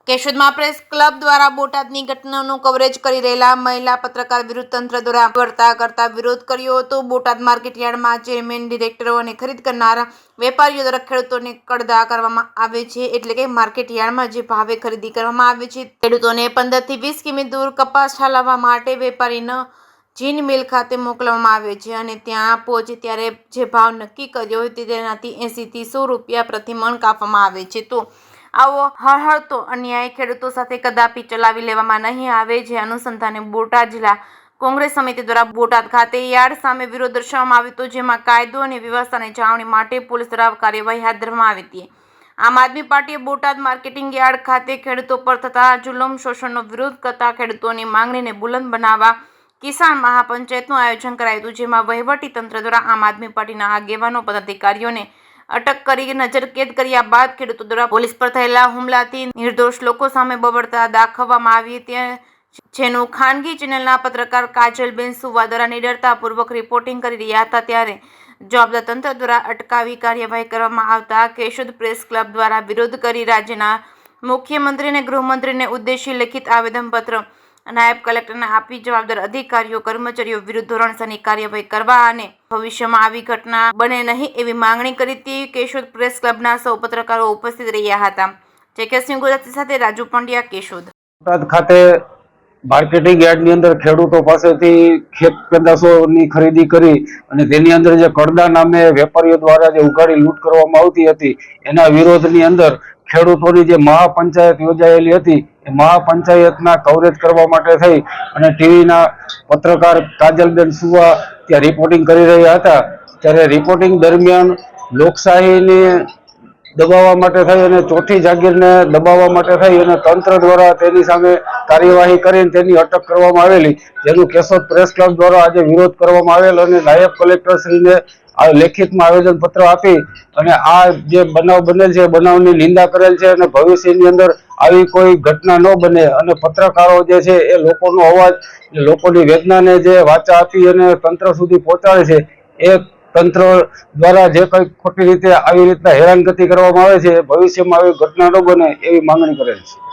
કેશોદમાં press club દ્વારા બોટાદની ઘટનાનું coverage કરી રહેલા મહિલા પત્રકાર વિરુદ્ધ તંત્ર દ્વારા વર્તા કરતા વિરોધ કર્યો હતો। બોટાદ માર્કેટ યાર્ડમાં ચેરમેન, ડિરેક્ટરો અને ખરીદ કરનારા વેપારીઓ દ્વારા ખેડૂતોને કડદા કરવામાં આવે છે। એટલે કે માર્કેટ યાર્ડમાં જે ભાવે ખરીદી કરવામાં આવે છે, ખેડૂતોને 15 થી 20 કિમી દૂર કપાસ ઠાલવવા માટે વેપારીને જીન મિલ ખાતે મોકલવામાં આવે છે અને ત્યાં પહોંચે ત્યારે જે ભાવ નક્કી કર્યો હોય તેનાથી 80 થી 100 રૂપિયા પ્રતિ મણ કાપવામાં આવે છે। તો આવો હળહળતો અન્યાય ખેડૂતો સાથે કદાપી ચલાવી લેવામાં નહીં આવે। જે અનુસંધાને બોટાદ જિલ્લા કોંગ્રેસ સમિતિ દ્વારા બોટાદ ખાતે યાર્ડ સામે વિરોધ દર્શાવવામાં આવ્યો હતો, જેમાં કાયદો અને વ્યવસ્થાની જાળવણી માટે પોલીસ દ્વારા કાર્યવાહી હાથ ધરવામાં આવી હતી। આમ આદમી પાર્ટીએ બોટાદ માર્કેટિંગ યાર્ડ ખાતે ખેડૂતો પર થતા જુલમ શોષણનો વિરોધ કરતા ખેડૂતોની માંગણીને બુલંદ બનાવવા કિસાન મહાપંચાયતનું આયોજન કરાયું હતું, જેમાં વહીવટી તંત્ર દ્વારા આમ આદમી પાર્ટીના આગેવાનો, પદાધિકારીઓને અટક કરી નજરકેદ કર્યા બાદ ખેડૂતો દ્વારા પોલીસ પર થયેલા હુમલાથી નિર્દોષ લોકો સામે બબડતા દાખવવામાં આવી હતી, જેનું ખાનગી ચેનલના પત્રકાર કાજલબેન સુવા દ્વારા નિડરતાપૂર્વક રિપોર્ટિંગ કરી રહ્યા હતા। ત્યારે જવાબદાર તંત્ર દ્વારા અટકાવી કાર્યવાહી કરવામાં આવતા કેશોદ પ્રેસ ક્લબ દ્વારા વિરોધ કરી રાજ્યના મુખ્યમંત્રી અને ગૃહમંત્રીને ઉદ્દેશી લેખિત આવેદનપત્ર નાયબ કલેક્ટરને આપી જવાબદાર અધિકારીઓ, કર્મચારીઓ વિરુદ્ધ ધોરણસરની કાર્યવાહી કરવા અને ભવિષ્યમાં આવી ઘટના બને નહીં એવી માંગણી કરી હતી। કેશોદ પ્રેસ ક્લબના સૌ પત્રકારો ઉપસ્થિત રહ્યા હતા। જેકેએસ ન્યૂઝ ગુજરાતી સાથે રાજુ પંડ્યા, કેશોદ। બોટાદ ખાતે માર્કેટિંગ યાર્ડની અંદર ખેડૂતો પાસેથી ખેત પેદાશોની ખરીદી કરી અને તેની અંદર જે કડદા નામે વેપારીઓ દ્વારા જે ઉઘાડી લૂંટ કરવામાં આવતી હતી, એના વિરોધની અંદર ખેડૂતોની જે મહાપંચાયત યોજાયેલી હતી, એ મહાપંચાયતના કવરેજ કરવા માટે થઈ અને ટીવીના પત્રકાર કાજલબેન સુવા ત્યાં રિપોર્ટિંગ કરી રહ્યા હતા। ત્યારે રિપોર્ટિંગ દરમિયાન લોકશાહીને દબાવવા માટે થઈ અને ચોથી જાગીરને દબાવવા માટે થઈ અને તંત્ર દ્વારા તેની સામે કાર્યવાહી કરીને તેની અટક કરવામાં આવેલી, જેનું કેશોદ પ્રેસ ક્લબ દ્વારા આજે વિરોધ કરવામાં આવેલ અને નાયબ કલેક્ટરશ્રીને લેખિતમાં આવેદનપત્ર આપી અને આ જે બનાવ બનેલ છે, બનાવની નિંદા કરેલ છે અને ભવિષ્યની અંદર આવી કોઈ ઘટના ન બને અને પત્રકારો જે છે એ લોકોનો અવાજ, લોકોની વેદનાને જે વાચા આપી અને તંત્ર સુધી પહોંચાડે છે, એ તંત્ર દ્વારા જે કંઈ ખોટી રીતે આવી રીતના હેરાનગતિ કરવામાં આવે છે, ભવિષ્યમાં આવી ઘટના ન બને એવી માંગણી કરેલ છે।